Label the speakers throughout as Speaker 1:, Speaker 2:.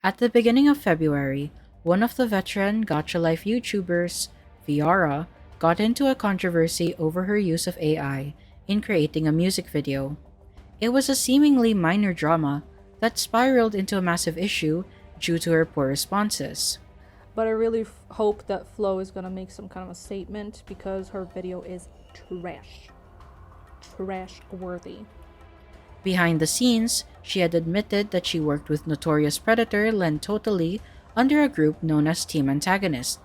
Speaker 1: At the beginning of February, one of the veteran Gacha Life YouTubers, Viara, got into a controversy over her use of AI in creating a music video. It was a seemingly minor drama that spiraled into a massive issue due to her poor responses.
Speaker 2: But I really hope that Flo is gonna make some kind of a statement because her video is trash. Trash worthy.
Speaker 1: Behind the scenes, she had admitted that she worked with notorious predator LenTotally under a group known as Team Antagonist.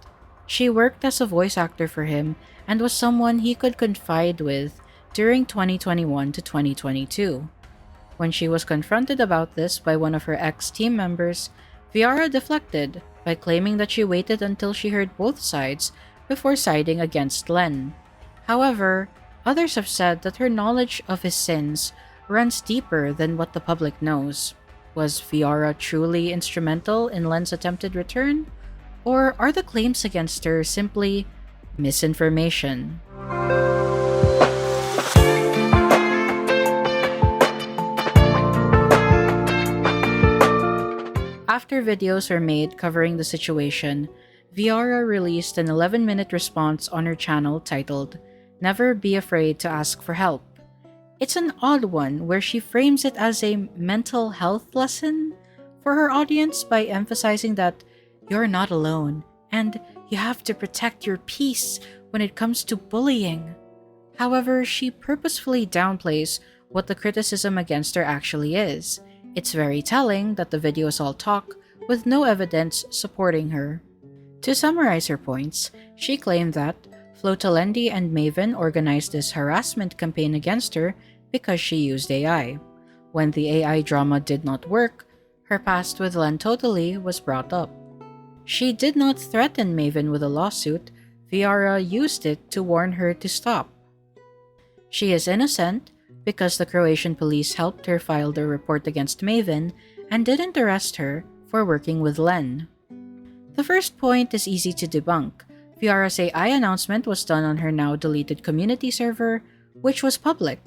Speaker 1: She worked as a voice actor for him and was someone he could confide with during 2021 to 2022. When she was confronted about this by one of her ex-team members, Viara deflected by claiming that she waited until she heard both sides before siding against Len. However, others have said that her knowledge of his sins runs deeper than what the public knows. Was Viara truly instrumental in Len's attempted return? Or are the claims against her simply misinformation? After videos were made covering the situation, Viara released an 11-minute response on her channel titled, "Never Be Afraid to Ask for Help." It's an odd one where she frames it as a mental health lesson for her audience by emphasizing that you're not alone and you have to protect your peace when it comes to bullying. However, she purposefully downplays what the criticism against her actually is. It's very telling that the video is all talk with no evidence supporting her. To summarize her points, she claimed that LenTotally and Maven organized this harassment campaign against her because she used AI. When the AI drama did not work, her past with LenTotally was brought up. She did not threaten Maven with a lawsuit. Viara used it to warn her to stop. She is innocent because the Croatian police helped her file their report against Maven and didn't arrest her for working with Len. The first point is easy to debunk. Viara's AI announcement was done on her now deleted community server, which was public.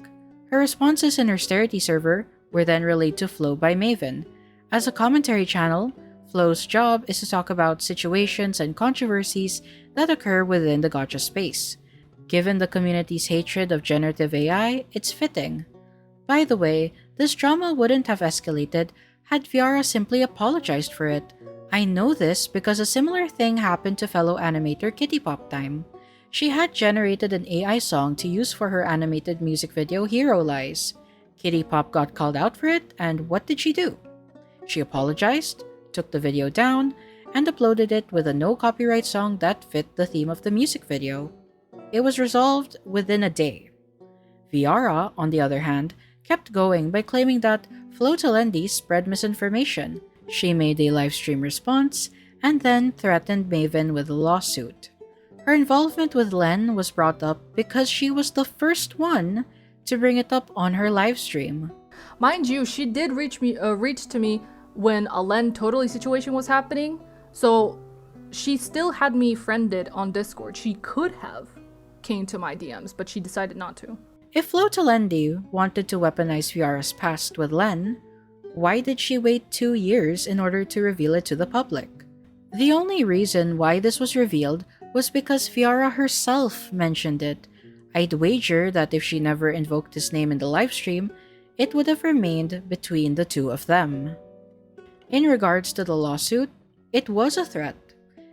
Speaker 1: Her responses in her Starity server were then relayed to Flo by Maven. As a commentary channel, Flo's job is to talk about situations and controversies that occur within the gacha space. Given the community's hatred of generative AI, it's fitting. By the way, this drama wouldn't have escalated had Viara simply apologized for it. I know this because a similar thing happened to fellow animator Kitty Pop Time. She had generated an AI song to use for her animated music video Hero Lies. Kitty Pop got called out for it, and what did she do? She apologized, took the video down, and uploaded it with a no copyright song that fit the theme of the music video. It was resolved within a day. Viara, on the other hand, kept going by claiming that LenTotally spread misinformation. She made a livestream response and then threatened Maven with a lawsuit. Her involvement with Len was brought up because she was the first one to bring it up on her livestream.
Speaker 2: Mind you, she did reach to me when a LenTotally situation was happening, so she still had me friended on Discord. She could have came to my DMs, but she decided not to.
Speaker 1: If LenTotally wanted to weaponize Viara's past with Len, why did she wait 2 years in order to reveal it to the public? The only reason why this was revealed was because Viara herself mentioned it. I'd wager that if she never invoked his name in the livestream, it would have remained between the two of them. In regards to the lawsuit, it was a threat.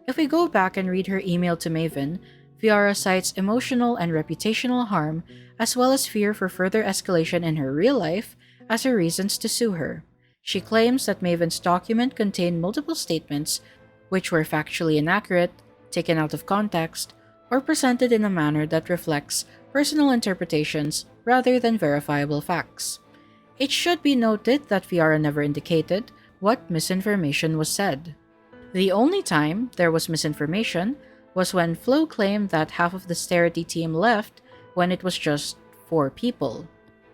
Speaker 1: If we go back and read her email to Maven, Viara cites emotional and reputational harm, as well as fear for further escalation in her real life, as her reasons to sue her. She claims that Maven's document contained multiple statements which were factually inaccurate, taken out of context, or presented in a manner that reflects personal interpretations rather than verifiable facts. It should be noted that Viara never indicated what misinformation was said. The only time there was misinformation was when Flo claimed that half of the Starity team left when it was just 4 people.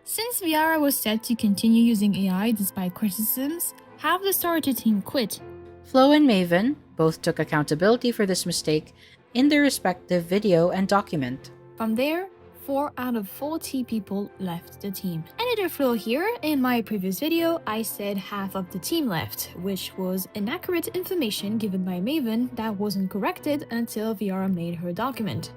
Speaker 3: Since Viara was said to continue using AI despite criticisms, half the Starity team quit.
Speaker 1: Flo and Maven both took accountability for this mistake in their respective video and document.
Speaker 3: From there, 4 out of 40 people left the team. Editor Flo here. In my previous video, I said half of the team left, which was inaccurate information given by Maven that wasn't corrected until Viara made her document.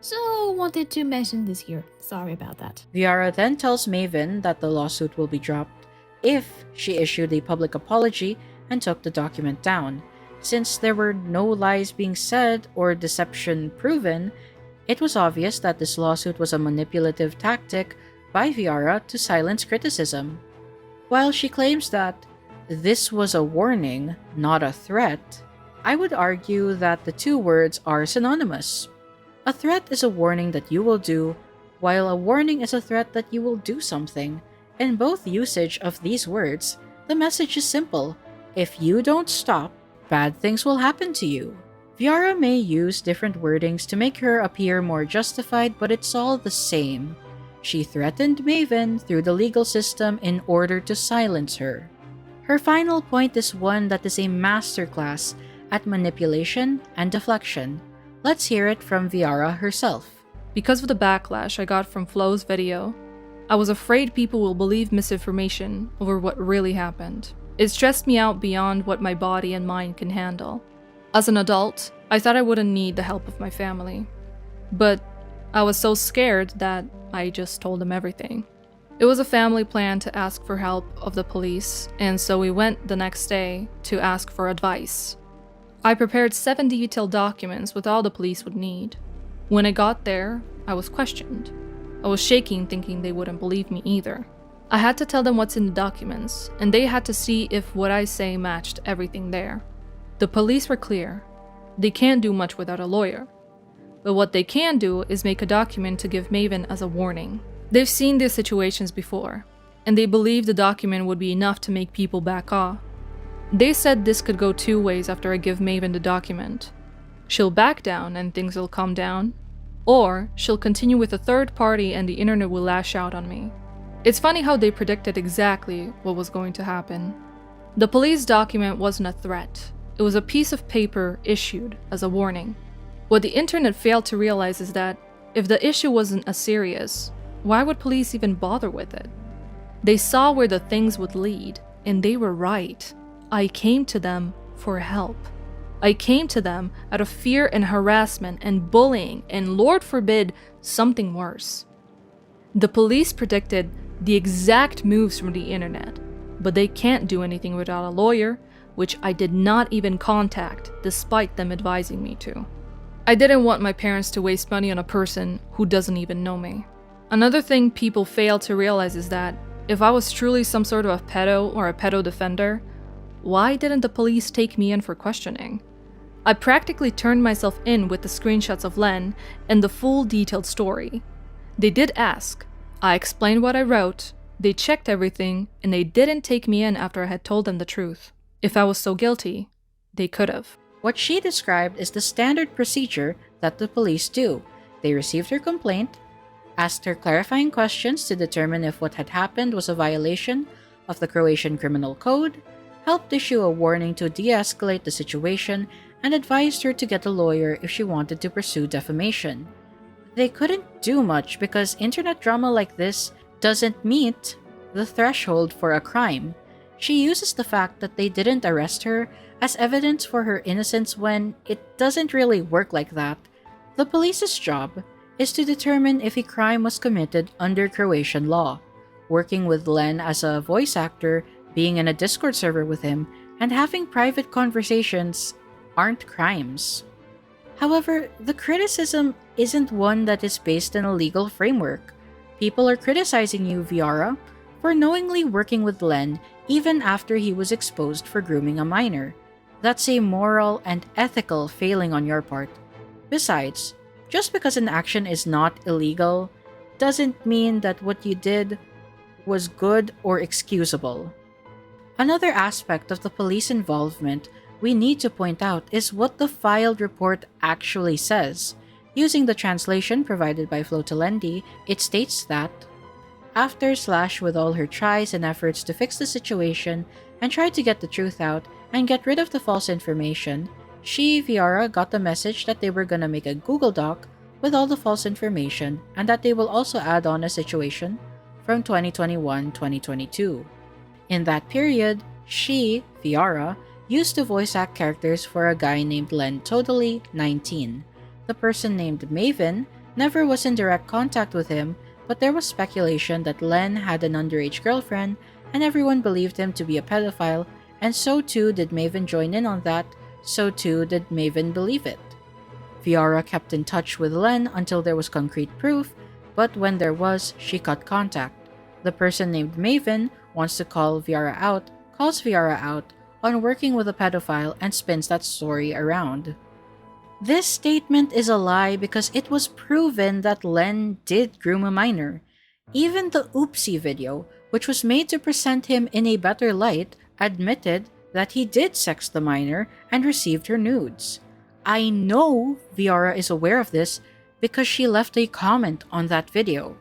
Speaker 3: So wanted to mention this here. Sorry about that.
Speaker 1: Viara then tells Maven that the lawsuit will be dropped if she issued a public apology and took the document down. Since there were no lies being said or deception proven, it was obvious that this lawsuit was a manipulative tactic by Viara to silence criticism. While she claims that this was a warning, not a threat, I would argue that the two words are synonymous. A threat is a warning that you will do, while a warning is a threat that you will do something. In both usage of these words, the message is simple. If you don't stop, bad things will happen to you. Viara may use different wordings to make her appear more justified, but it's all the same. She threatened Maven through the legal system in order to silence her. Her final point is one that is a masterclass at manipulation and deflection. Let's hear it from Viara herself.
Speaker 2: Because of the backlash I got from Flo's video, I was afraid people will believe misinformation over what really happened. It stressed me out beyond what my body and mind can handle. As an adult, I thought I wouldn't need the help of my family. But I was so scared that I just told them everything. It was a family plan to ask for help of the police, and so we went the next day to ask for advice. I prepared 7 detailed documents with all the police would need. When I got there, I was questioned. I was shaking, thinking they wouldn't believe me either. I had to tell them what's in the documents, and they had to see if what I say matched everything there. The police were clear. They can't do much without a lawyer. But what they can do is make a document to give Maven as a warning. They've seen these situations before, and they believe the document would be enough to make people back off. They said this could go 2 ways after I give Maven the document. She'll back down and things will calm down, or she'll continue with a third party and the internet will lash out on me. It's funny how they predicted exactly what was going to happen. The police document wasn't a threat. It was a piece of paper issued as a warning. What the internet failed to realize is that if the issue wasn't as serious, why would police even bother with it? They saw where the things would lead, and they were right. I came to them for help. I came to them out of fear and harassment and bullying, and Lord forbid, something worse. The police predicted the exact moves from the internet, but they can't do anything without a lawyer, which I did not even contact, despite them advising me to. I didn't want my parents to waste money on a person who doesn't even know me. Another thing people fail to realize is that if I was truly some sort of a pedo or a pedo defender, why didn't the police take me in for questioning? I practically turned myself in with the screenshots of Len and the full detailed story. They did ask. I explained what I wrote, they checked everything, and they didn't take me in after I had told them the truth. If I was so guilty, they could have.
Speaker 1: What she described is the standard procedure that the police do. They received her complaint, asked her clarifying questions to determine if what had happened was a violation of the Croatian Criminal Code, helped issue a warning to de-escalate the situation, and advised her to get a lawyer if she wanted to pursue defamation. They couldn't do much because internet drama like this doesn't meet the threshold for a crime. She uses the fact that they didn't arrest her as evidence for her innocence when it doesn't really work like that. The police's job is to determine if a crime was committed under Croatian law. Working with Len as a voice actor, being in a Discord server with him, and having private conversations aren't crimes. However, the criticism isn't one that is based in a legal framework. People are criticizing you, Viara, for knowingly working with Len even after he was exposed for grooming a minor. That's a moral and ethical failing on your part. Besides, just because an action is not illegal doesn't mean that what you did was good or excusable. Another aspect of the police involvement we need to point out is what the filed report actually says. Using the translation provided by Flotalendi, it states that after / with all her tries and efforts to fix the situation and try to get the truth out and get rid of the false information, she, Viara, got the message that they were gonna make a Google Doc with all the false information, and that they will also add on a situation from 2021-2022. In that period, she, Viara, used to voice act characters for a guy named LenTotally 19. The person named Maven never was in direct contact with him, but there was speculation that Len had an underage girlfriend, and everyone believed him to be a pedophile, and so too did Maven join in on that, so too did Maven believe it. Viara kept in touch with Len until there was concrete proof, but when there was, she cut contact. The person named Maven wants to call Viara out, calls Viara out on working with a pedophile and spins that story around. This statement is a lie because it was proven that Len did groom a minor. Even the Oopsie video, which was made to present him in a better light, admitted that he did sex the minor and received her nudes. I know Viara is aware of this because she left a comment on that video.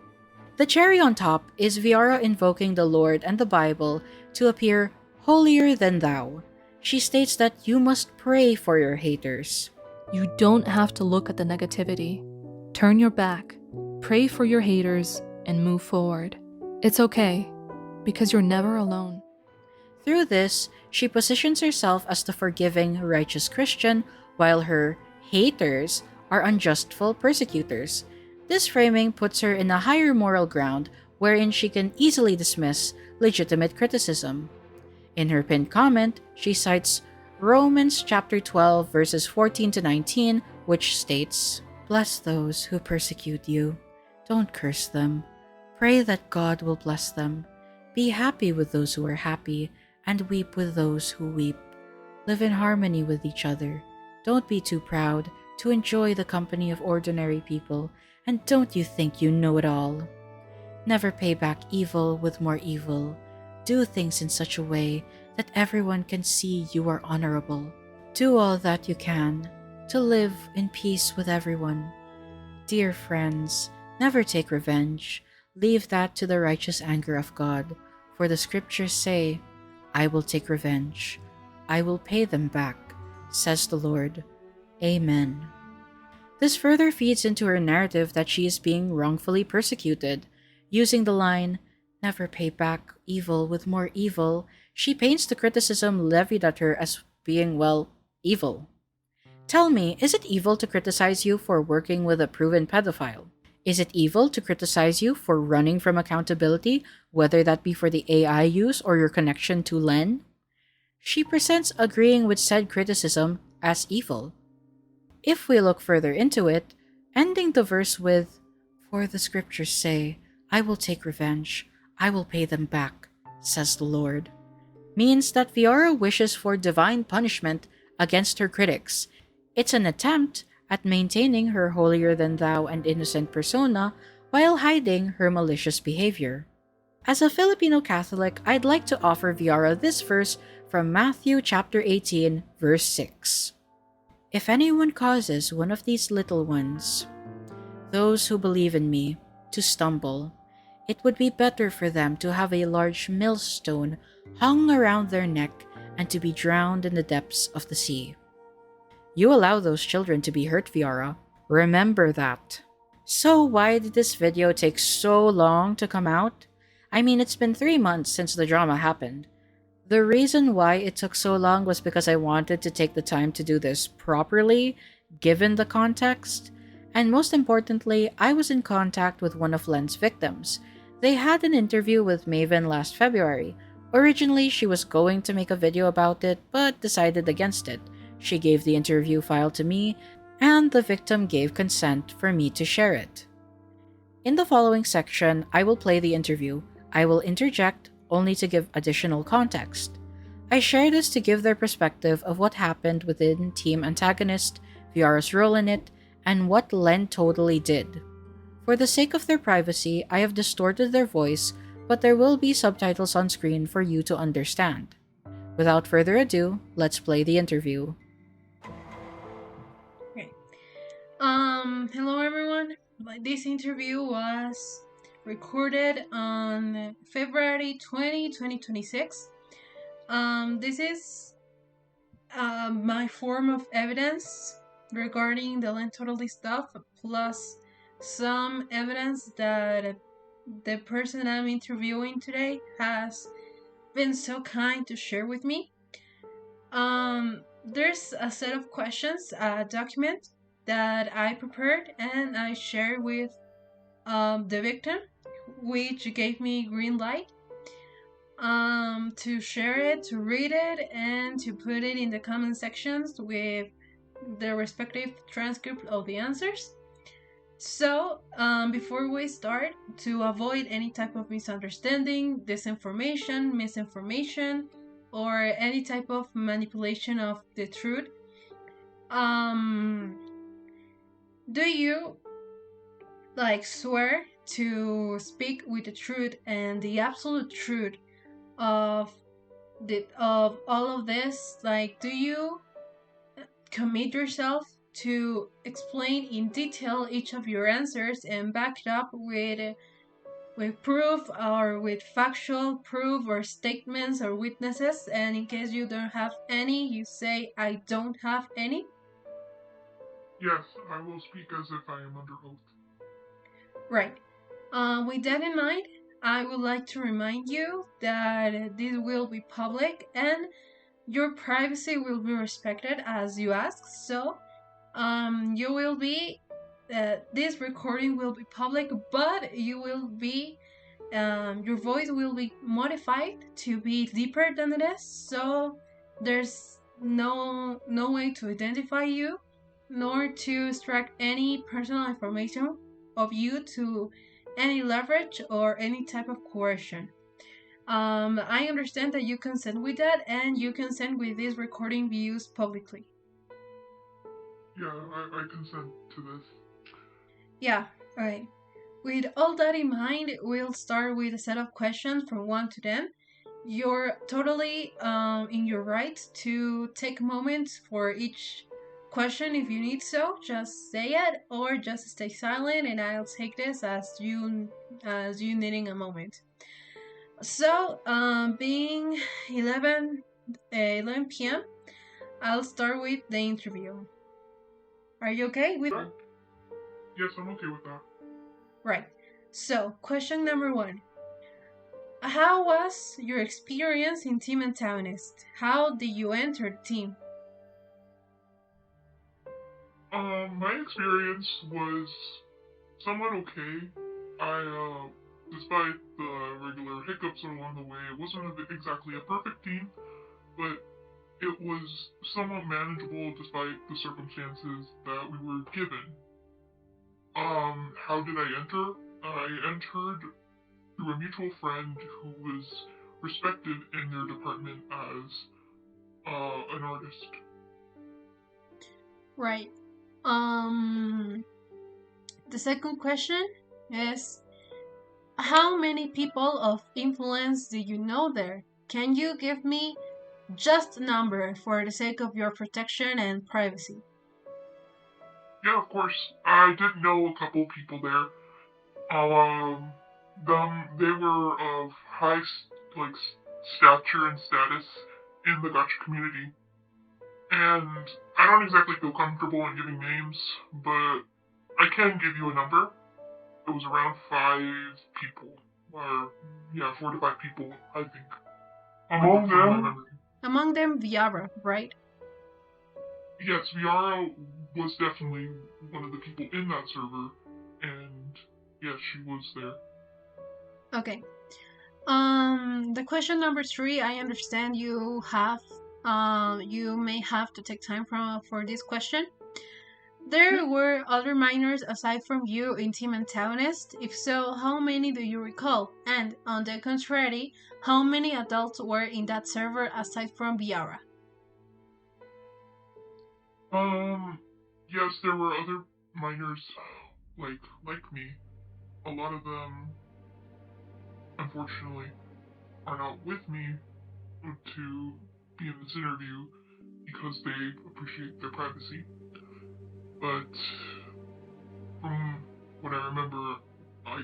Speaker 1: The cherry on top is Viara invoking the Lord and the Bible to appear holier than thou. She states that you must pray for your haters.
Speaker 2: You don't have to look at the negativity. Turn your back, pray for your haters, and move forward. It's okay, because you're never alone.
Speaker 1: Through this, she positions herself as the forgiving, righteous Christian, while her haters are unjustful persecutors. This framing puts her in a higher moral ground wherein she can easily dismiss legitimate criticism. In her pinned comment, she cites Romans chapter 12 verses 14 to 19, which states, "Bless those who persecute you. Don't curse them. Pray that God will bless them. Be happy with those who are happy, and weep with those who weep. Live in harmony with each other. Don't be too proud to enjoy the company of ordinary people, and don't you think you know it all. Never pay back evil with more evil. Do things in such a way that everyone can see you are honorable. Do all that you can to live in peace with everyone. Dear friends, never take revenge. Leave that to the righteous anger of God, for the scriptures say, 'I will take revenge. I will pay them back,' says the Lord. Amen." This further feeds into her narrative that she is being wrongfully persecuted. Using the line, "Never pay back evil with more evil," she paints the criticism levied at her as being, well, evil. Tell me, is it evil to criticize you for working with a proven pedophile? Is it evil to criticize you for running from accountability, whether that be for the AI use or your connection to Len? She presents agreeing with said criticism as evil. If we look further into it, ending the verse with, "For the scriptures say, I will take revenge, I will pay them back, says the Lord," means that Viara wishes for divine punishment against her critics. It's an attempt at maintaining her holier-than-thou and innocent persona while hiding her malicious behavior. As a Filipino Catholic, I'd like to offer Viara this verse from Matthew chapter 18, verse 6. "If anyone causes one of these little ones, those who believe in me, to stumble, it would be better for them to have a large millstone hung around their neck and to be drowned in the depths of the sea." You allow those children to be hurt, Viara. Remember that. So why did this video take so long to come out? I mean, it's been 3 months since the drama happened. The reason why it took so long was because I wanted to take the time to do this properly, given the context. And most importantly, I was in contact with one of Len's victims. They had an interview with Maven last February. Originally, she was going to make a video about it, but decided against it. She gave the interview file to me, and the victim gave consent for me to share it. In the following section, I will play the interview. I will interject only to give additional context. I share this to give their perspective of what happened within Team Antagonist, Viara's role in it, and what LenTotally did. For the sake of their privacy, I have distorted their voice, but there will be subtitles on screen for you to understand. Without further ado, let's play the interview.
Speaker 4: Okay. Hello everyone. This interview was recorded on February 20, 2026. This is my form of evidence regarding the LenTotally stuff, plus some evidence that the person I'm interviewing today has been so kind to share with me. There's a set of questions, a document that I prepared and I shared with the victim, which gave me green light to share it, to read it, and to put it in the comment sections with the respective transcript of the answers. So, before we start, to avoid any type of misunderstanding, disinformation, misinformation, or any type of manipulation of the truth, um, do you swear to speak with the truth and the absolute truth of of all of this? Like, do you commit yourself to explain in detail each of your answers and back it up with proof or with factual proof or statements or witnesses? And in case you don't have any, you say, I don't have any?
Speaker 5: Yes, I will speak as if I am under oath.
Speaker 4: Right. With that in mind, I would like to remind you that this will be public and your privacy will be respected as you asked. So, you will be, this recording will be public, but you will be, your voice will be modified to be deeper than it is. So there's no way to identify you, nor to extract any personal information of you to any leverage or any type of coercion. I understand that you consent with that, and you consent with this recording be used publicly.
Speaker 5: Yeah, I consent to this.
Speaker 4: Yeah, alright. With all that in mind, we'll start with a set of questions from 1 to 10. You're totally in your right to take moments for each question if you need so. Just say it or just stay silent, and I'll take this as you needing a moment. So, being 11 p.m., I'll start with the interview. Are you okay with that?
Speaker 5: Yes, I'm okay with that.
Speaker 4: Right. So, question number 1. How was your experience in Team Antagonist? How did you enter the team?
Speaker 5: My experience was somewhat okay. Despite the regular hiccups along the way, it wasn't exactly a perfect team, but it was somewhat manageable despite the circumstances that we were given. How did I enter? I entered through a mutual friend who was respected in their department as an artist.
Speaker 4: Right. The second question is, how many people of influence do you know there? Can you give me just a number for the sake of your protection and privacy?
Speaker 5: Yeah, of course. I did know a couple people there. They were of high stature and status in the gacha community, and I don't exactly feel comfortable in giving names, but I can give you a number. It was around 5 people, or yeah, 4 to 5 people, I think.
Speaker 4: Among them, Viara, right?
Speaker 5: Yes, Viara was definitely one of the people in that server, and yes, she was there.
Speaker 4: Okay. The question number 3, I understand you may have to take time for this question. There were other minors aside from you in Team Antagonist? If so, how many do you recall? And on the contrary, how many adults were in that server aside from Viara?
Speaker 5: Yes, there were other minors like me. A lot of them, unfortunately, are not with me to be in this interview because they appreciate their privacy. But from what I remember, I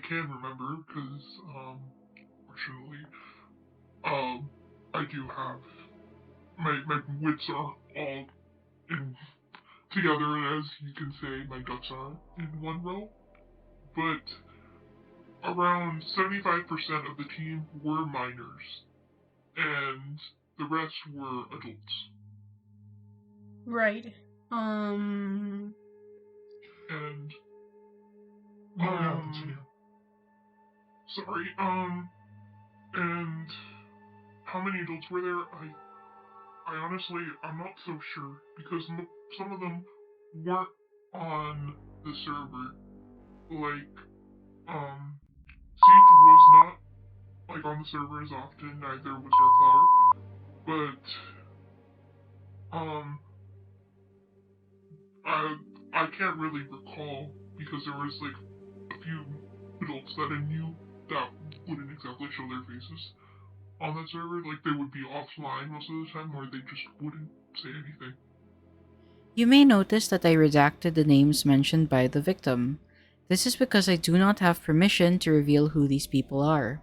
Speaker 5: can remember because, fortunately, I do have my wits are all in together, as you can say, my ducks are in one row. But around 75% of the team were minors, and the rest were adults.
Speaker 4: Right.
Speaker 5: And
Speaker 6: Continue.
Speaker 5: sorry, and how many adults were there? I honestly, I'm not so sure because some of them weren't on the server. Like, Siege was not like on the server as often. Neither was Darkflower, but I can't really recall because there was like a few adults that I knew that wouldn't exactly show their faces on that server. Like they would be offline most of the time, or they just wouldn't say anything.
Speaker 1: You may notice that I redacted the names mentioned by the victim. This is because I do not have permission to reveal who these people are.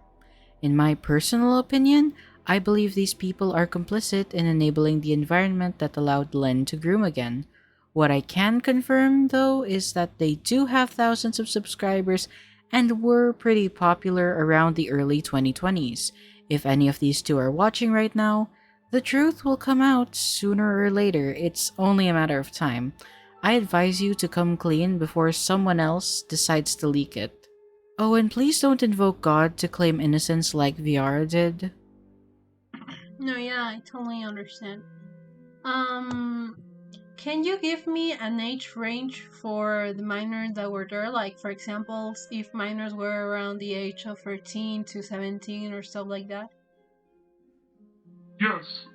Speaker 1: In my personal opinion, I believe these people are complicit in enabling the environment that allowed Len to groom again. What I can confirm, though, is that they do have thousands of subscribers and were pretty popular around the early 2020s. If any of these two are watching right now, the truth will come out sooner or later. It's only a matter of time. I advise you to come clean before someone else decides to leak it. Oh, and please don't invoke God to claim innocence like Viara did.
Speaker 4: No, yeah, I totally understand. Can you give me an age range for the minors that were there? Like, for example, if minors were around the age of 13 to 17 or stuff like that?
Speaker 5: Yes,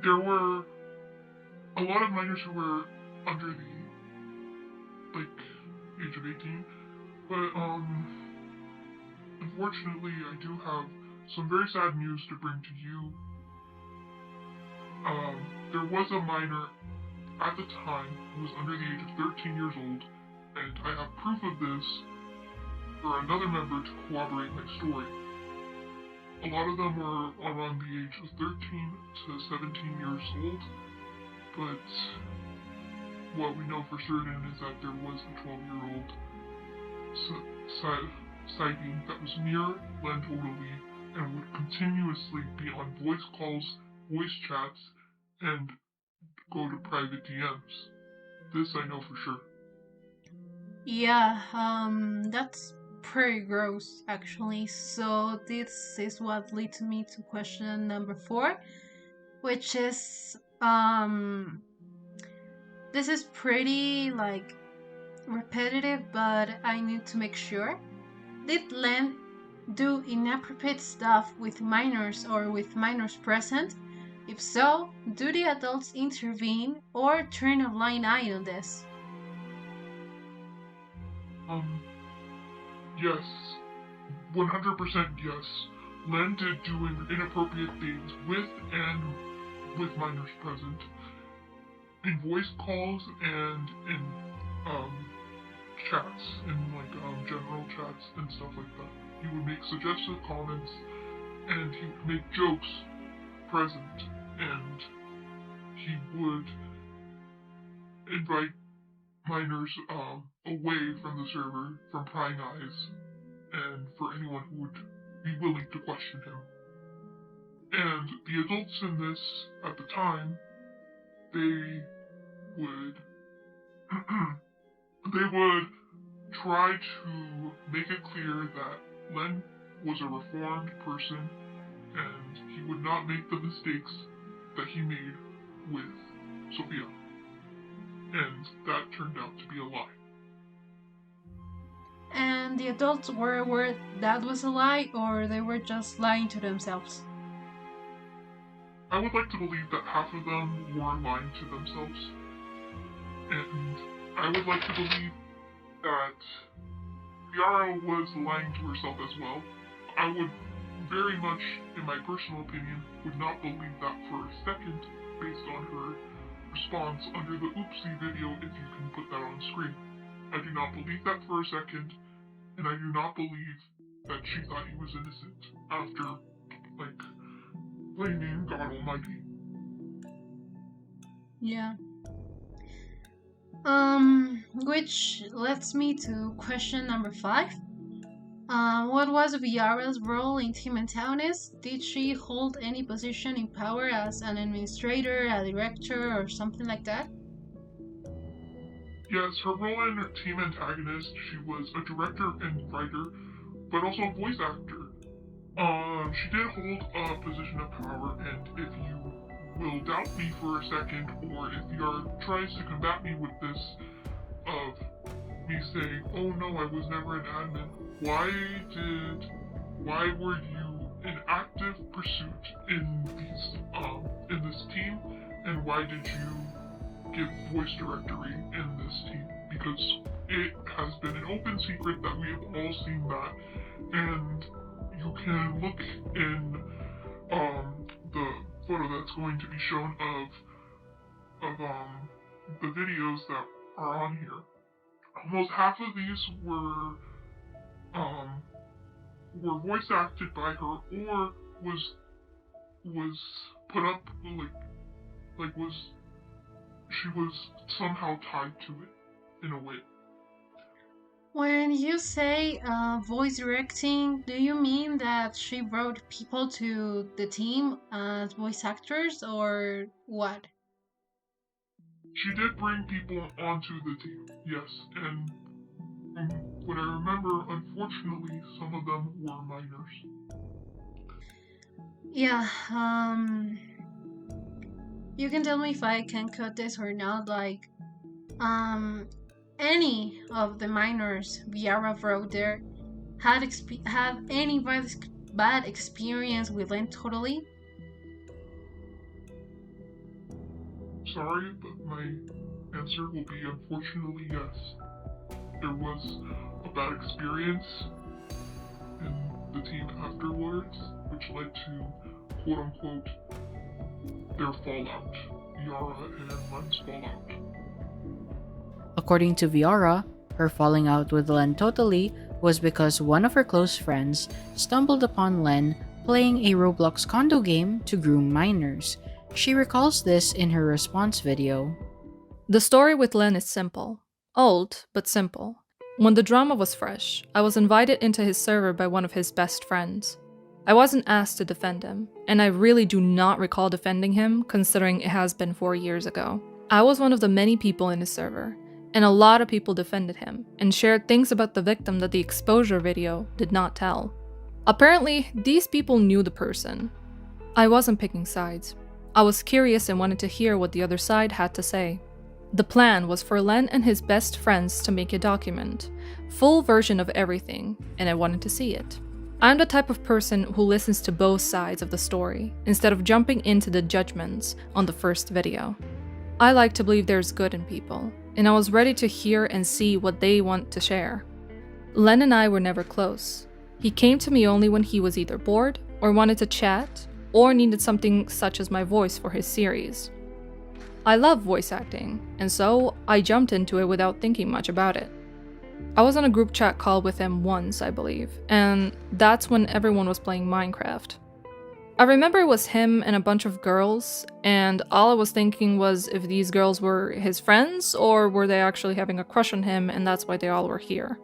Speaker 5: there were a lot of minors who were under the like age of 18, but unfortunately, I do have some very sad news to bring to you. There was a minor at the time who was under the age of 13 years old, and I have proof of this for another member to corroborate my story. A lot of them were around the age of 13 to 17 years old, but what we know for certain is that there was a 12-year-old sighting that was near LenTotally and would continuously be on voice calls, voice chats, and go to private DMs. This I know for sure.
Speaker 4: Yeah, that's pretty gross actually. So this is what leads me to question number 4, which is this is pretty like repetitive, but I need to make sure. Did Len do inappropriate stuff with minors or with minors present? If so, do the adults intervene or turn a blind eye on this?
Speaker 5: Yes. 100% yes. Len did doing inappropriate things with minors present. In voice calls and in, chats, in, general chats and stuff like that. He would make suggestive comments, and he would make jokes present, and he would invite minors, away from the server, from prying eyes, and for anyone who would be willing to question him. And the adults in this, at the time, they would they would try to make it clear that Len was a reformed person and he would not make the mistakes that he made with Sophia. And that turned out to be a lie.
Speaker 4: And the adults were aware that was a lie, or they were just lying to themselves?
Speaker 5: I would like to believe that half of them were lying to themselves. And I would like to believe that Viara was lying to herself as well. I would very much, in my personal opinion, would not believe that for a second based on her response under the oopsie video, if you can put that on screen. I do not believe that for a second, and I do not believe that she thought he was innocent after, blaming God Almighty.
Speaker 4: Yeah. Which leads me to question number 5. What was Viarah's role in Team Antagonist? Did she hold any position in power as an administrator, a director, or something like that?
Speaker 5: Yes, her role in Team Antagonist, she was a director and writer, but also a voice actor. She did hold a position of power, and if you will doubt me for a second, or if you tries to combat me with this of me saying, "Oh no, I was never an admin," why were you in active pursuit in this team, and why did you give voice directory in this team? Because it has been an open secret that we have all seen that, and you can look in the photo that's going to be shown of the videos that are on here. Almost half of these um were voice acted by her, or was put up like was she was somehow tied to it in a way.
Speaker 4: When you say voice directing, do you mean that she brought people to the team as voice actors, or what?
Speaker 5: She did bring people onto the team, yes, and from what I remember, unfortunately, some of them were minors.
Speaker 4: Yeah, you can tell me if I can cut this or not. Like, any of the minors Viara wrote there had any bad experience with LenTotally?
Speaker 5: Sorry, but my answer will be unfortunately yes. There was a bad experience in the team afterwards, which led to quote unquote their fallout. Viara and Len's fallout.
Speaker 1: According to Viara, her falling out with Len totally was because one of her close friends stumbled upon Len playing a Roblox condo game to groom minors. She recalls this in her response video.
Speaker 2: The story with Len is simple. Old, but simple. When the drama was fresh, I was invited into his server by one of his best friends. I wasn't asked to defend him, and I really do not recall defending him considering it has been 4 years ago. I was one of the many people in his server, and a lot of people defended him and shared things about the victim that the exposure video did not tell. Apparently, these people knew the person. I wasn't picking sides. I was curious and wanted to hear what the other side had to say. The plan was for Len and his best friends to make a document, full version of everything, and I wanted to see it. I'm the type of person who listens to both sides of the story, instead of jumping into the judgments on the first video. I like to believe there's good in people, and I was ready to hear and see what they want to share. Len and I were never close. He came to me only when he was either bored, or wanted to chat, or needed something such as my voice for his series. I love voice acting, and so I jumped into it without thinking much about it. I was on a group chat call with him once, I believe, and that's when everyone was playing Minecraft. I remember it was him and a bunch of girls, and all I was thinking was if these girls were his friends, or were they actually having a crush on him and that's why they all were here.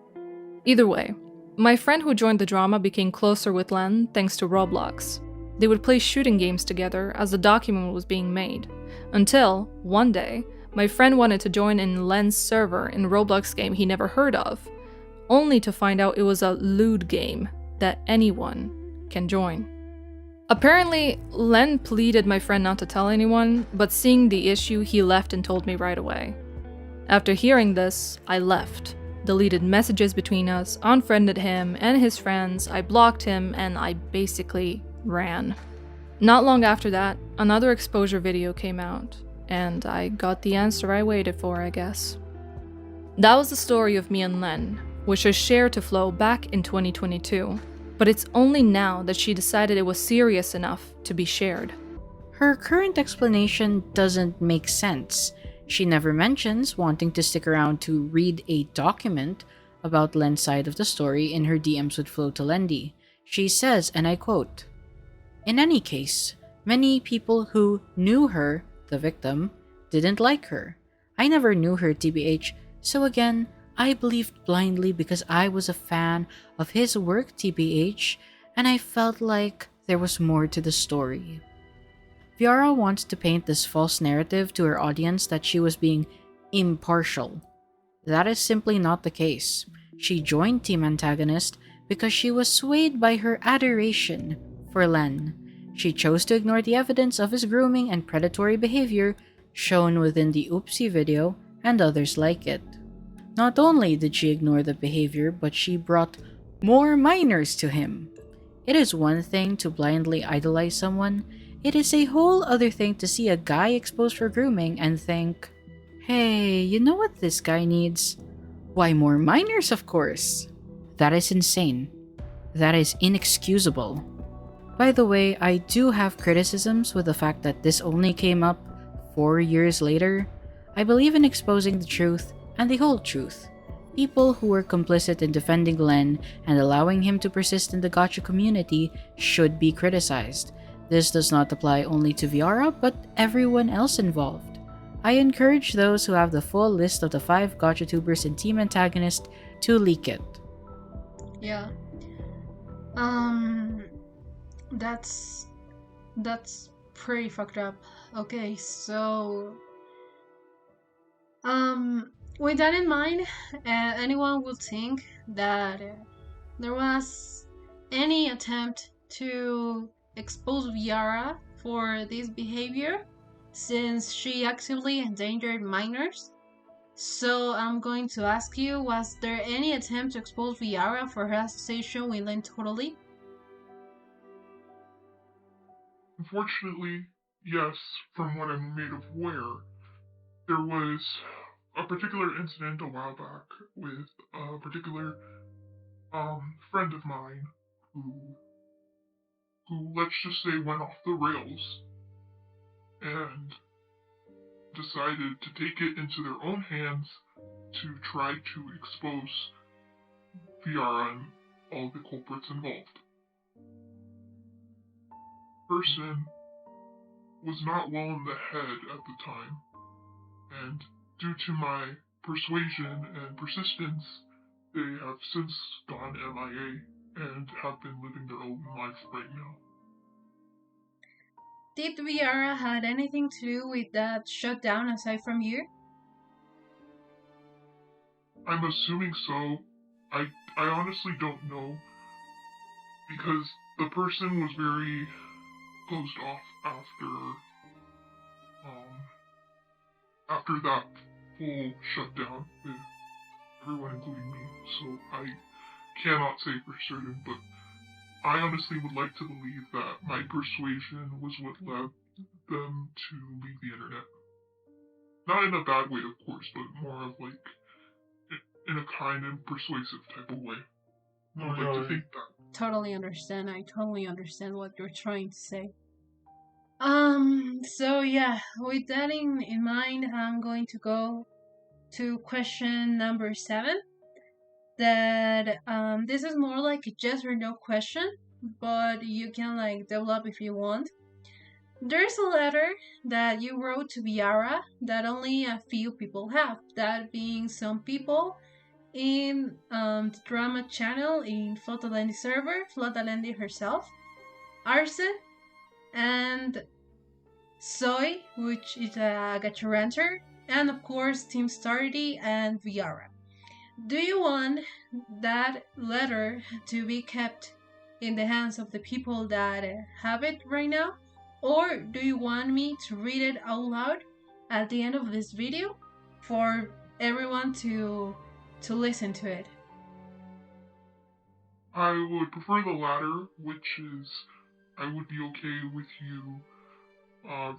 Speaker 2: Either way, my friend who joined the drama became closer with Len thanks to Roblox. They would play shooting games together as the document was being made, until, one day, my friend wanted to join in Len's server in a Roblox game he never heard of, only to find out it was a lewd game that anyone can join. Apparently, Len pleaded my friend not to tell anyone, but seeing the issue, he left and told me right away. After hearing this, I left, deleted messages between us, unfriended him and his friends, I blocked him, and I basically ran. Not long after that, another exposure video came out, and I got the answer I waited for, I guess. That was the story of me and Len, which I shared to Flo back in 2022, but it's only now that she decided it was serious enough to be shared.
Speaker 1: Her current explanation doesn't make sense. She never mentions wanting to stick around to read a document about Len's side of the story in her DMs with Flo Telendi. She says, and I quote, "In any case, many people who knew her, the victim, didn't like her. I never knew her, TBH, so again, I believed blindly because I was a fan of his work, TBH, and I felt like there was more to the story. Viara wants to paint this false narrative to her audience that she was being impartial. That is simply not the case. She joined Team Antagonist because she was swayed by her adoration for Len. She chose to ignore the evidence of his grooming and predatory behavior shown within the Oopsie video and others like it. Not only did she ignore the behavior, but she brought more minors to him. It is one thing to blindly idolize someone, it is a whole other thing to see a guy exposed for grooming and think, hey, you know what this guy needs? Why, more minors, of course. That is insane. That is inexcusable. By the way, I do have criticisms with the fact that this only came up 4 years later. I believe in exposing the truth and the whole truth. People who were complicit in defending Len and allowing him to persist in the gacha community should be criticized. This does not apply only to Viara, but everyone else involved. I encourage those who have the full list of the 5 gacha tubers in Team Antagonist to leak it.
Speaker 4: Yeah. That's pretty fucked up. Okay, so with that in mind, anyone would think that there was any attempt to expose Viara for this behavior, since she actively endangered minors. So I'm going to ask you, was there any attempt to expose Viara for her association with LenTotally?
Speaker 5: Unfortunately, yes, from what I'm made aware, there was a particular incident a while back with a particular friend of mine who let's just say went off the rails and decided to take it into their own hands to try to expose Viara and all the culprits involved. Person was not well in the head at the time, and due to my persuasion and persistence, they have since gone MIA and have been living their own life right now.
Speaker 4: Did Viara had anything to do with that shutdown aside from you?
Speaker 5: I'm assuming so. I honestly don't know, because the person was very closed off after that full shutdown with everyone including me, so I cannot say for certain, but I honestly would like to believe that my persuasion was what led them to leave the internet. Not in a bad way, of course, but more of like in a kind and persuasive type of way. I would like to think that.
Speaker 4: Totally understand. I totally understand what you're trying to say. So yeah, with that in mind, I'm going to go to question number 7. That this is more like a yes or no question, but you can like develop if you want. There's a letter that you wrote to Viara that only a few people have, that being some people in the drama channel in Flotalendi server, Flotalendi herself, Arsen, and Soy, which is a gacha ranter, and of course Team Stardy and Viara. Do you want that letter to be kept in the hands of the people that have it right now? Or do you want me to read it out loud at the end of this video for everyone to listen to it?
Speaker 5: I would prefer the latter, which is I would be okay with you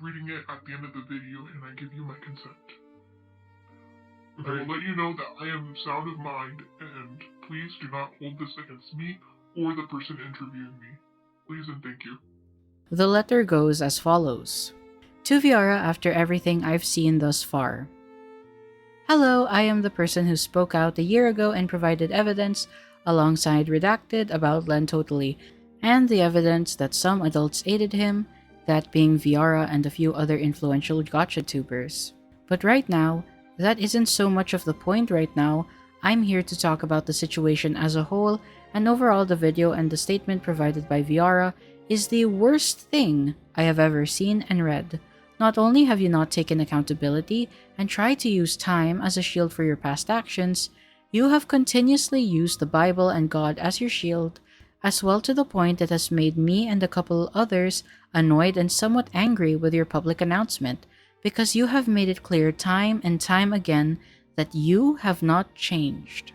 Speaker 5: reading it at the end of the video, and I give you my consent. I will let you know that I am sound of mind, and please do not hold this against me or the person interviewing me. Please and thank you.
Speaker 1: The letter goes as follows. To Viara, after everything I've seen thus far. Hello, I am the person who spoke out a year ago and provided evidence alongside redacted about LenTotally and the evidence that some adults aided him, that being Viara and a few other influential gacha tubers. But right now, that isn't so much of the point right now. I'm here to talk about the situation as a whole, and overall, the video and the statement provided by Viara is the worst thing I have ever seen and read. Not only have you not taken accountability and tried to use time as a shield for your past actions, you have continuously used the Bible and God as your shield, as well to the point that has made me and a couple others annoyed and somewhat angry with your public announcement, because you have made it clear time and time again that you have not changed.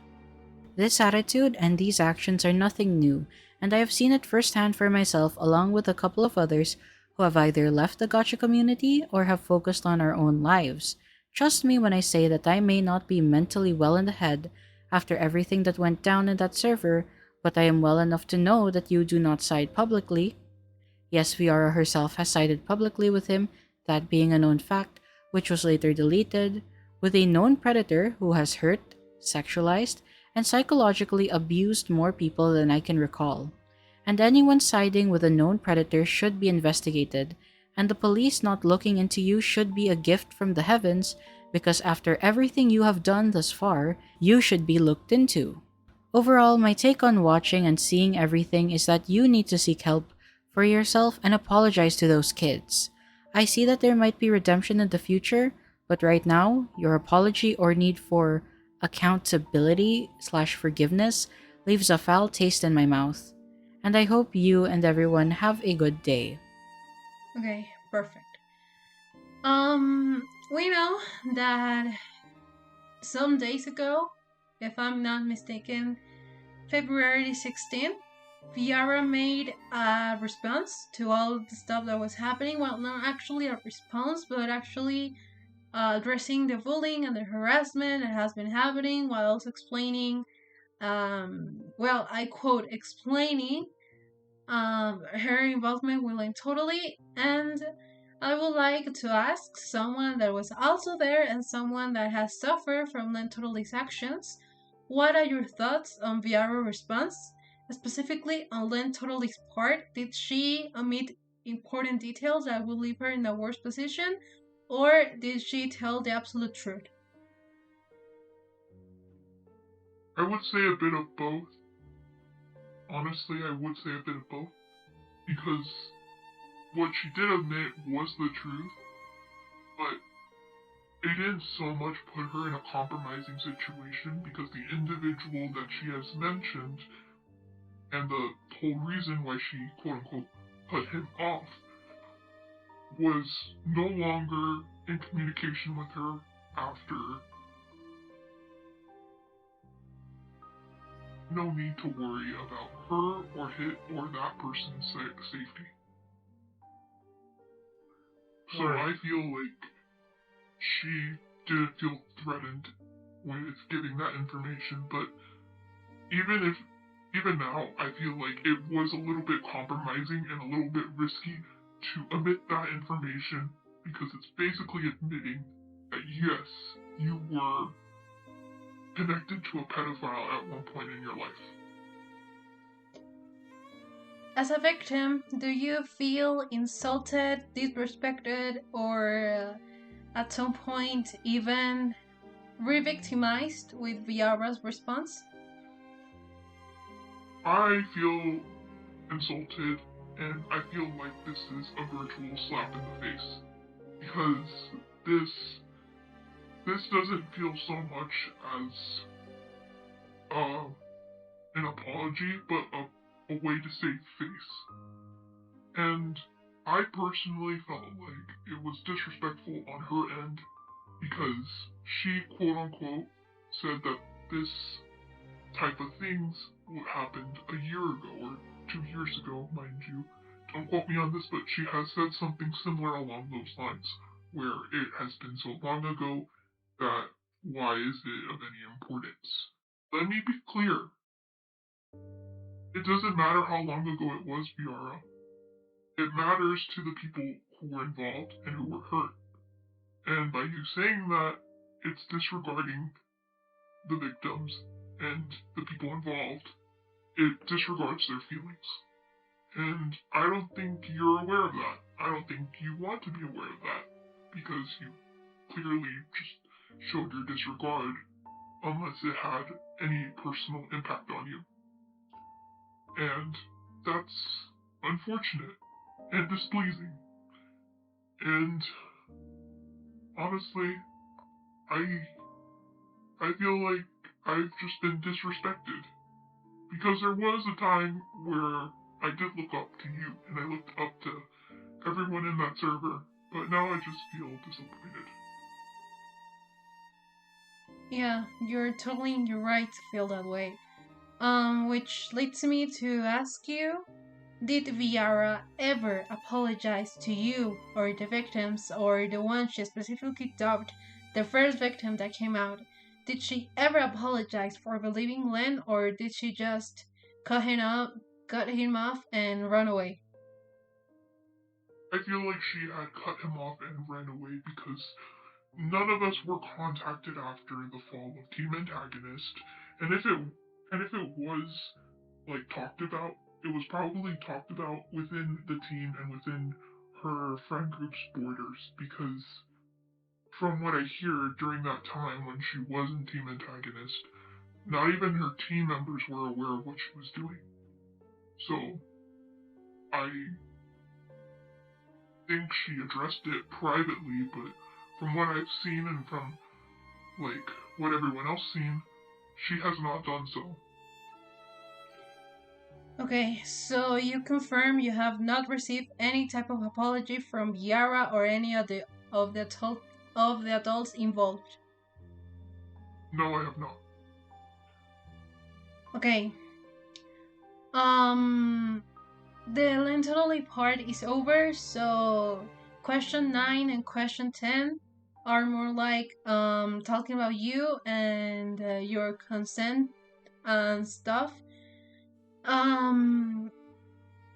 Speaker 1: This attitude and these actions are nothing new, and I have seen it firsthand for myself along with a couple of others who have either left the gacha community or have focused on our own lives. Trust me when I say that I may not be mentally well in the head after everything that went down in that server, but I am well enough to know that you do not side publicly. Yes, Viara herself has sided publicly with him, that being a known fact, which was later deleted, with a known predator who has hurt, sexualized, and psychologically abused more people than I can recall. And anyone siding with a known predator should be investigated, and the police not looking into you should be a gift from the heavens, because after everything you have done thus far, you should be looked into. Overall, my take on watching and seeing everything is that you need to seek help for yourself and apologize to those kids. I see that there might be redemption in the future, but right now, your apology or need for accountability/forgiveness leaves a foul taste in my mouth. And I hope you and everyone have a good day.
Speaker 4: Okay, perfect. We know that some days ago, if I'm not mistaken, February 16th, Viara made a response to all the stuff that was happening. Well, not actually a response, but actually addressing the bullying and the harassment that has been happening, while also explaining, well, I quote, explaining her involvement with LenTotally, and I would like to ask someone that was also there and someone that has suffered from LenTotally's actions, what are your thoughts on Viara's response, specifically on LenTotally's part? Did she omit important details that would leave her in a worse position, or did she tell the absolute truth?
Speaker 5: I would say a bit of both. Honestly, I would say a bit of both. Because what she did admit was the truth, but it didn't so much put her in a compromising situation because the individual that she has mentioned and the whole reason why she quote unquote put him off was no longer in communication with her after. No need to worry about her or that person's safety. So I feel like she didn't feel threatened with giving that information, but even now, I feel like it was a little bit compromising and a little bit risky to omit that information because it's basically admitting that yes, you were connected to a pedophile at one point in your life.
Speaker 4: As a victim, do you feel insulted, disrespected, or at some point even re-victimized with Viara's response?
Speaker 5: I feel insulted, and I feel like this is a virtual slap in the face. Because this doesn't feel so much as an apology, but a way to save face. And I personally felt like it was disrespectful on her end because she, quote unquote, said that this type of things happened a year ago or 2 years ago, mind you. Don't quote me on this, but she has said something similar along those lines, where it has been so long ago that why is it of any importance? Let me be clear. It doesn't matter how long ago it was, Viara. It matters to the people who were involved and who were hurt. And by you saying that, it's disregarding the victims and the people involved. It disregards their feelings. And I don't think you're aware of that. I don't think you want to be aware of that because you clearly just showed your disregard unless it had any personal impact on you. And that's unfortunate and displeasing. And honestly, I feel like I've just been disrespected. Because there was a time where I did look up to you, and I looked up to everyone in that server, but now I just feel disappointed.
Speaker 4: Yeah, you're totally in your right to feel that way. Which leads me to ask you, did Viara ever apologize to you or the victims or the one she specifically dubbed the first victim that came out? Did she ever apologize for believing Len, or did she just cut him off and run away?
Speaker 5: I feel like she had cut him off and ran away because none of us were contacted after the fall of Team Antagonist, and if it was like talked about, it was probably talked about within the team and within her friend group's borders, because from what I hear during that time when she was in Team Antagonist, not even her team members were aware of what she was doing. So I think she addressed it privately, but from what I've seen and from like what everyone else seen, she has not done so.
Speaker 4: Okay, so you confirm you have not received any type of apology from Viara or any of the adults involved.
Speaker 5: No, I have not.
Speaker 4: Okay. The LenTotally part is over, so question 9 and question 10 are more like talking about you and your consent and stuff.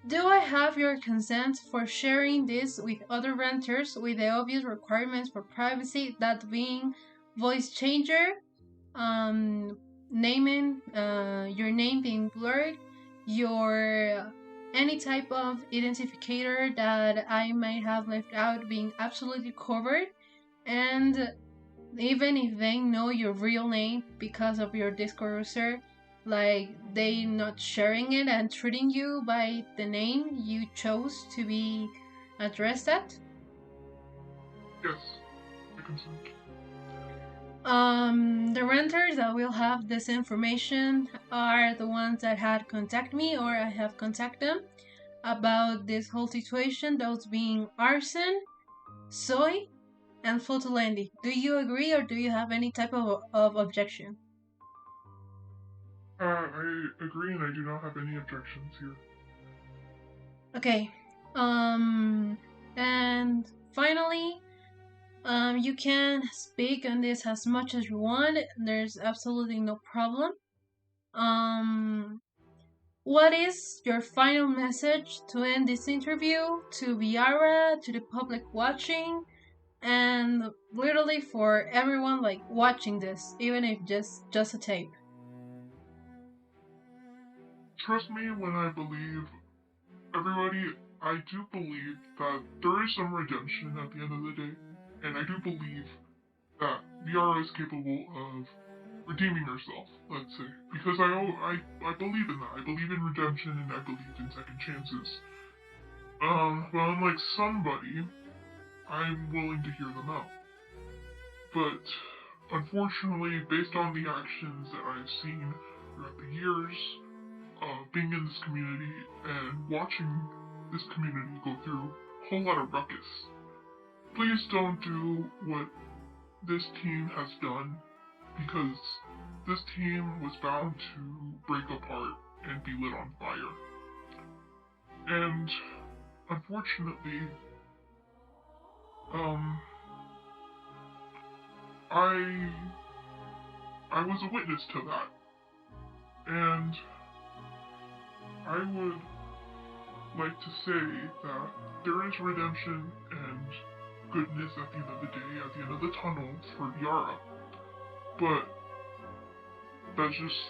Speaker 4: Do I have your consent for sharing this with other renters with the obvious requirements for privacy, that being voice changer, naming, your name being blurred, your any type of identificator that I might have left out being absolutely covered, and even if they know your real name because of your Discord user, like they not sharing it and treating you by the name you chose to be addressed at?
Speaker 5: Yes, I consent.
Speaker 4: The renters that will have this information are the ones that had contact me or I have contacted them about this whole situation, those being Arsen, Soy, and Fotolendi. Do you agree or do you have any type of objection?
Speaker 5: I agree, and I do not have any objections here.
Speaker 4: Okay. And finally, you can speak on this as much as you want. There's absolutely no problem. What is your final message to end this interview to Viara, to the public watching, and literally for everyone like watching this, even if just a tape?
Speaker 5: Trust me when I believe, everybody, I do believe that there is some redemption at the end of the day, and I do believe that Viara is capable of redeeming herself, let's say, because I believe in that. I believe in redemption and I believe in second chances. But unlike somebody, I'm willing to hear them out. But unfortunately, based on the actions that I've seen throughout the years of being in this community and watching this community go through a whole lot of ruckus, please don't do what this team has done, because this team was bound to break apart and be lit on fire. And unfortunately, I was a witness to that. And I would like to say that there is redemption and goodness at the end of the day, at the end of the tunnel for Viara. But that's just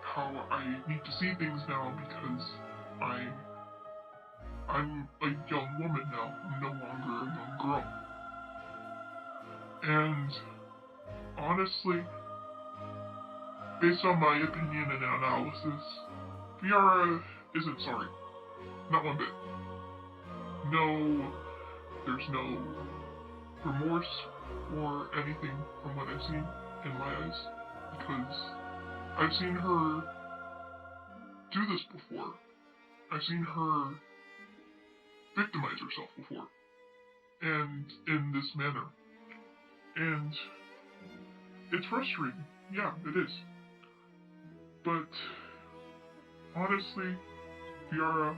Speaker 5: how I need to see things now, because I'm a young woman now. I'm no longer a young girl. And honestly, based on my opinion and analysis, Viara isn't sorry. Not one bit. No, there's no remorse or anything from what I've seen in my eyes. Because I've seen her do this before. I've seen her victimize herself before. And in this manner. And it's frustrating. Yeah, it is. But honestly, Viara,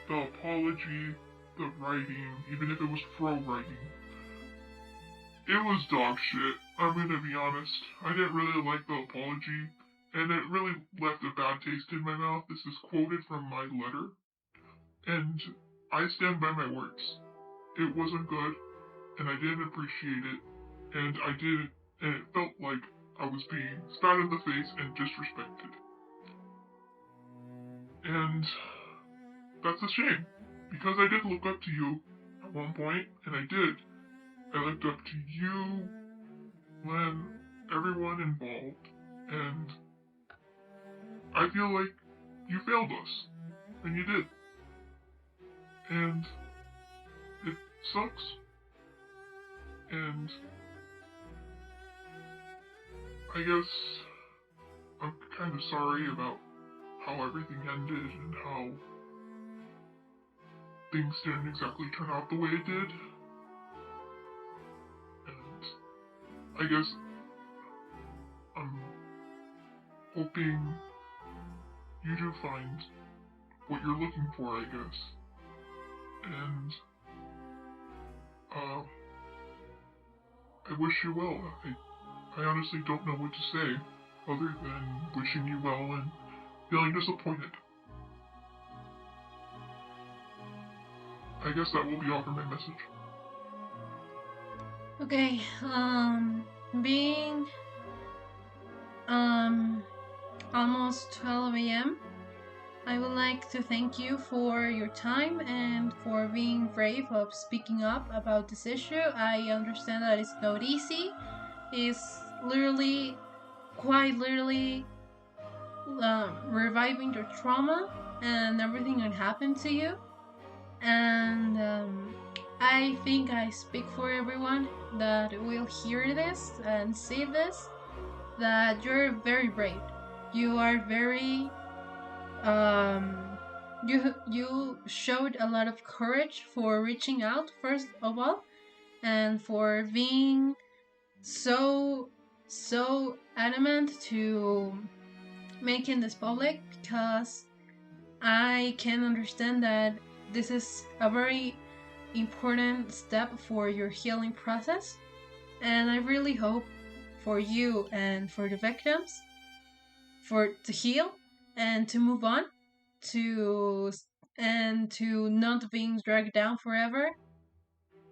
Speaker 5: the apology, the writing, even if it was writing, it was dog shit. I'm gonna be honest. I didn't really like the apology, and it really left a bad taste in my mouth. This is quoted from my letter, and I stand by my words. It wasn't good, and I didn't appreciate it, and it felt like I was being spat in the face and disrespected. And that's a shame, because I did look up to you at one point, and I did. I looked up to you, Len, everyone involved, and I feel like you failed us, and you did. And it sucks. And I guess I'm kind of sorry about how everything ended and how things didn't exactly turn out the way it did. And I guess I'm hoping you do find what you're looking for, I guess. And I wish you well. I honestly don't know what to say other than wishing you well and feeling disappointed. I guess that will be all for my message.
Speaker 4: Okay, being almost 12 a.m., I would like to thank you for your time and for being brave of speaking up about this issue. I understand that it's not easy. It's literally, quite literally, reviving your trauma and everything that happened to you. And I think I speak for everyone that will hear this and see this, that you're very brave. You are very you showed a lot of courage for reaching out first of all, and for being so adamant to making this public, because I can understand that this is a very important step for your healing process, and I really hope for you and for the victims to heal and to move on, and to not being dragged down forever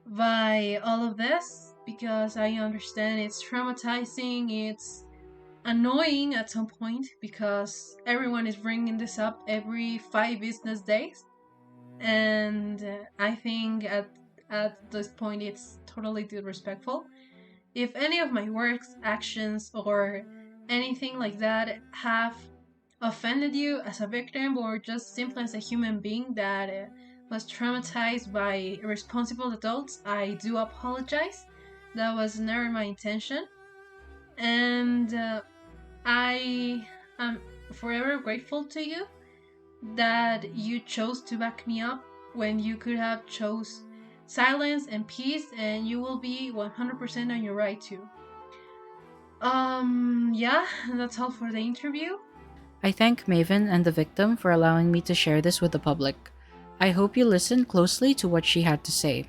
Speaker 4: by all of this, because I understand it's traumatizing, it's annoying at some point, because everyone is bringing this up every 5 business days, and I think at this point it's totally disrespectful. If any of my works, actions, or anything like that have offended you as a victim, or just simply as a human being that was traumatized by irresponsible adults, I do apologize. That was never my intention. And I am forever grateful to you that you chose to back me up when you could have chose silence and peace, and you will be 100% on your right too. Yeah, that's all for the interview.
Speaker 1: I thank Maven and the victim for allowing me to share this with the public. I hope you listen closely to what she had to say.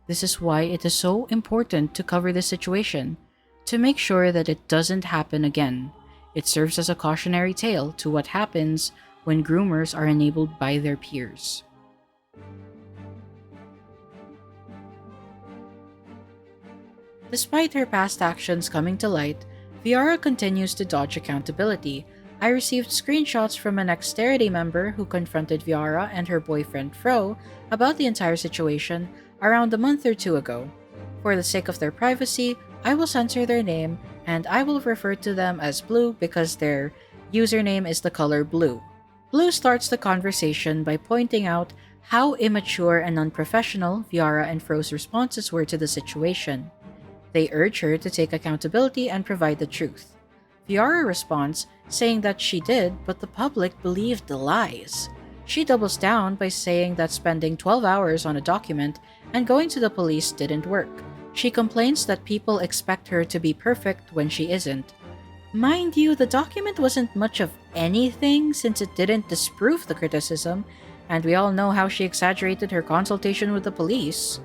Speaker 1: This is why it is so important to cover this situation, to make sure that it doesn't happen again. It serves as a cautionary tale to what happens when groomers are enabled by their peers. Despite her past actions coming to light, Viara continues to dodge accountability. I received screenshots from an Dexterity member who confronted Viara and her boyfriend Fro about the entire situation around a month or two ago. For the sake of their privacy, I will censor their name and I will refer to them as Blue because their username is the color blue. Blue starts the conversation by pointing out how immature and unprofessional Viara and Fro's responses were to the situation. They urge her to take accountability and provide the truth. Viara responds, saying that she did, but the public believed the lies. She doubles down by saying that spending 12 hours on a document and going to the police didn't work. She complains that people expect her to be perfect when she isn't. Mind you, the document wasn't much of anything since it didn't disprove the criticism, and we all know how she exaggerated her consultation with the police.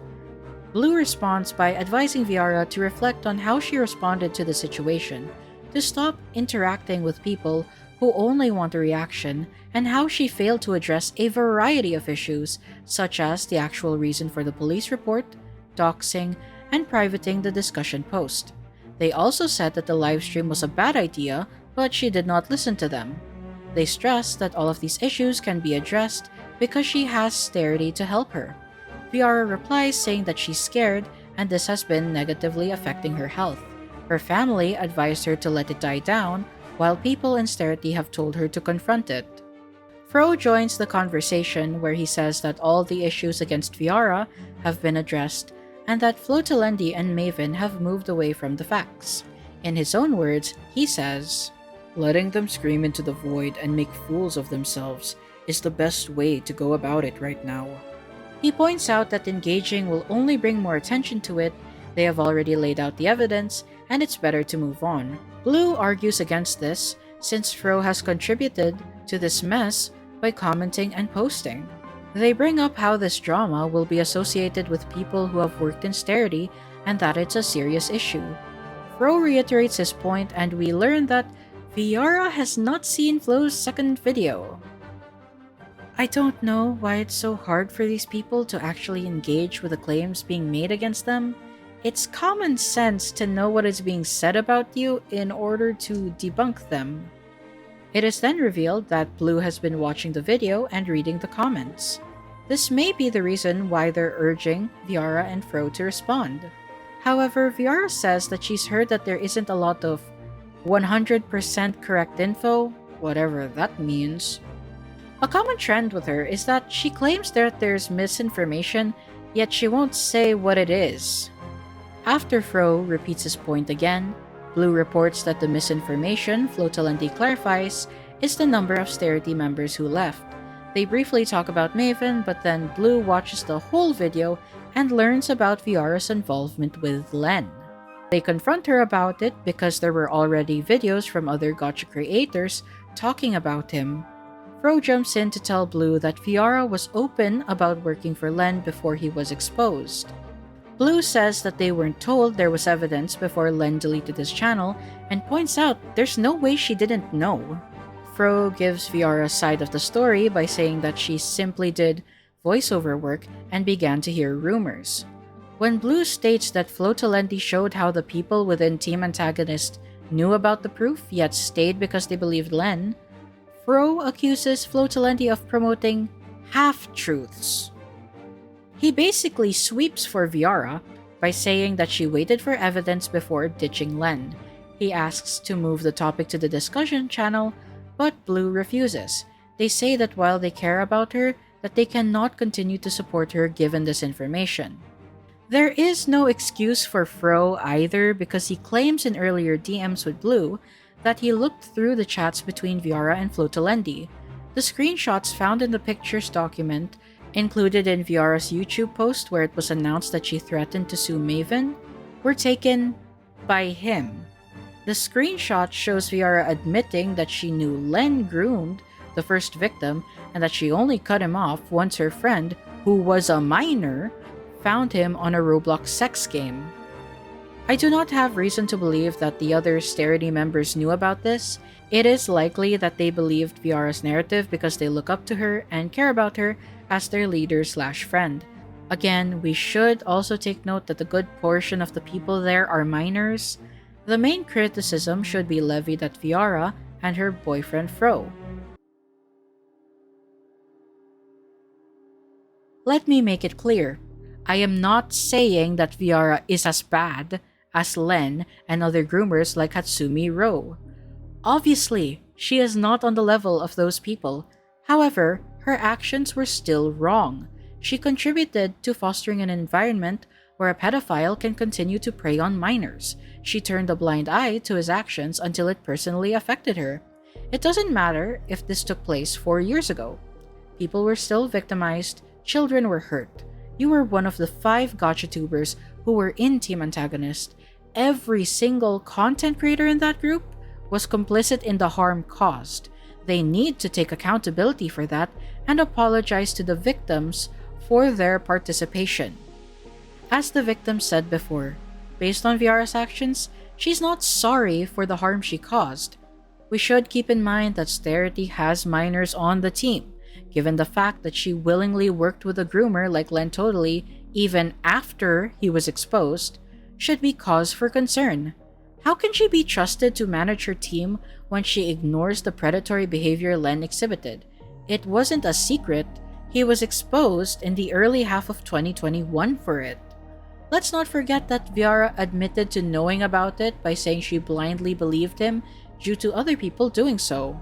Speaker 1: Blue responds by advising Viara to reflect on how she responded to the situation, to stop interacting with people who only want a reaction, and how she failed to address a variety of issues, such as the actual reason for the police report, doxing, and privating the discussion post. They also said that the livestream was a bad idea, but she did not listen to them. They stressed that all of these issues can be addressed because she has Starity to help her. Viara replies saying that she's scared and this has been negatively affecting her health. Her family advised her to let it die down, while people in Starity have told her to confront it. Fro joins the conversation where he says that all the issues against Viara have been addressed and that Flotalendi and Maven have moved away from the facts. In his own words, he says, "Letting them scream into the void and make fools of themselves is the best way to go about it right now." He points out that engaging will only bring more attention to it, they have already laid out the evidence, and it's better to move on. Blue argues against this, since Fro has contributed to this mess by commenting and posting. They bring up how this drama will be associated with people who have worked in Starity and that it's a serious issue. Fro reiterates his point and we learn that Viara has not seen Flo's second video. I don't know why it's so hard for these people to actually engage with the claims being made against them. It's common sense to know what is being said about you in order to debunk them. It is then revealed that Blue has been watching the video and reading the comments. This may be the reason why they're urging Viara and Fro to respond. However, Viara says that she's heard that there isn't a lot of 100% correct info, whatever that means. A common trend with her is that she claims that there's misinformation, yet she won't say what it is. After Fro repeats his point again, Blue reports that the misinformation Flotalendi clarifies is the number of Starity members who left. They briefly talk about Maven, but then Blue watches the whole video and learns about Viara's involvement with Len. They confront her about it because there were already videos from other gacha creators talking about him. Fro jumps in to tell Blue that Viara was open about working for Len before he was exposed. Blue says that they weren't told there was evidence before Len deleted his channel and points out there's no way she didn't know. Fro gives Viara's side of the story by saying that she simply did voiceover work and began to hear rumors. When Blue states that Flotalendi showed how the people within Team Antagonist knew about the proof yet stayed because they believed Len, Fro accuses Flotalendi of promoting half-truths. He basically sweeps for Viara by saying that she waited for evidence before ditching Len. He asks to move the topic to the discussion channel, but Blue refuses. They say that while they care about her, that they cannot continue to support her given this information. There is no excuse for Fro either because he claims in earlier DMs with Blue that he looked through the chats between Viara and Flotalendi. The screenshots found in the pictures document included in Viara's YouTube post where it was announced that she threatened to sue Maven were taken by him. The screenshot shows Viara admitting that she knew Len groomed the first victim and that she only cut him off once her friend, who was a minor, found him on a Roblox sex game. I do not have reason to believe that the other Starity members knew about this. It is likely that they believed Viara's narrative because they look up to her and care about her as their leader/friend. Again, we should also take note that a good portion of the people there are minors. The main criticism should be levied at Viara and her boyfriend Fro. Let me make it clear. I am not saying that Viara is as bad as Len and other groomers like Hatsumi Ro. Obviously, she is not on the level of those people. However, her actions were still wrong. She contributed to fostering an environment where a pedophile can continue to prey on minors. She turned a blind eye to his actions until it personally affected her. It doesn't matter if this took place 4 years ago. People were still victimized, children were hurt. You were one of the 5 gacha tubers who were in Team Antagonist. Every single content creator in that group was complicit in the harm caused. They need to take accountability for that and apologize to the victims for their participation. As the victim said before, based on Viara's actions, she's not sorry for the harm she caused. We should keep in mind that Starity has minors on the team, given the fact that she willingly worked with a groomer like LenTotally even after he was exposed, should be cause for concern. How can she be trusted to manage her team when she ignores the predatory behavior Len exhibited? It wasn't a secret. He was exposed in the early half of 2021 for it. Let's not forget that Viara admitted to knowing about it by saying she blindly believed him due to other people doing so.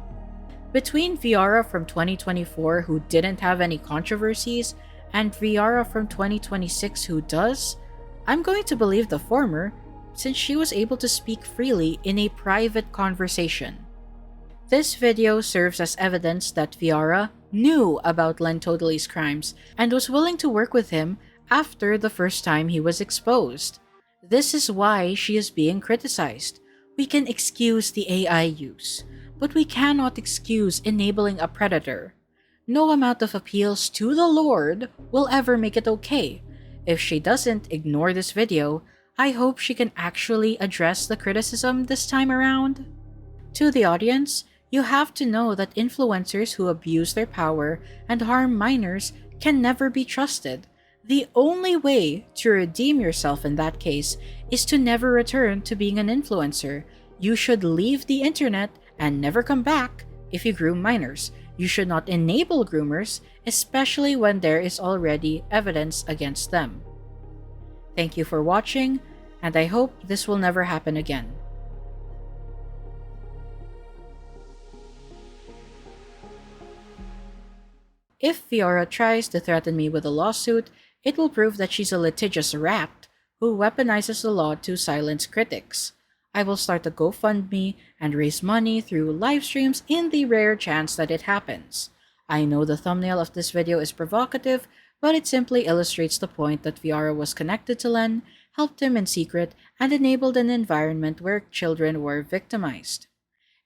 Speaker 1: Between Viara from 2024 who didn't have any controversies and Viara from 2026 who does, I'm going to believe the former since she was able to speak freely in a private conversation. This video serves as evidence that Viara knew about LenTotally's crimes and was willing to work with him after the first time he was exposed. This is why she is being criticized. We can excuse the AI use, but we cannot excuse enabling a predator. No amount of appeals to the Lord will ever make it okay. If she doesn't ignore this video, I hope she can actually address the criticism this time around. To the audience, you have to know that influencers who abuse their power and harm minors can never be trusted. The only way to redeem yourself in that case is to never return to being an influencer. You should leave the internet and never come back if you groom minors. You should not enable groomers, especially when there is already evidence against them. Thank you for watching, and I hope this will never happen again. If Viara tries to threaten me with a lawsuit, it will prove that she's a litigious rat who weaponizes the law to silence critics. I will start a GoFundMe and raise money through live streams in the rare chance that it happens. I know the thumbnail of this video is provocative, but it simply illustrates the point that Viara was connected to Len, helped him in secret, and enabled an environment where children were victimized.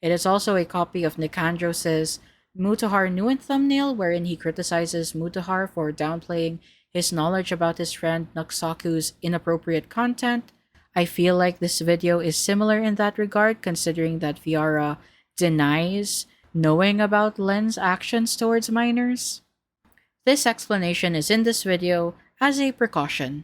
Speaker 1: It is also a copy of Nicandros' Viarrah Knewn't thumbnail wherein he criticizes Viarrah for downplaying his knowledge about his friend Naksaku's inappropriate content. I feel like this video is similar in that regard, considering that Viara denies knowing about Len's actions towards minors. This explanation is in this video as a precaution.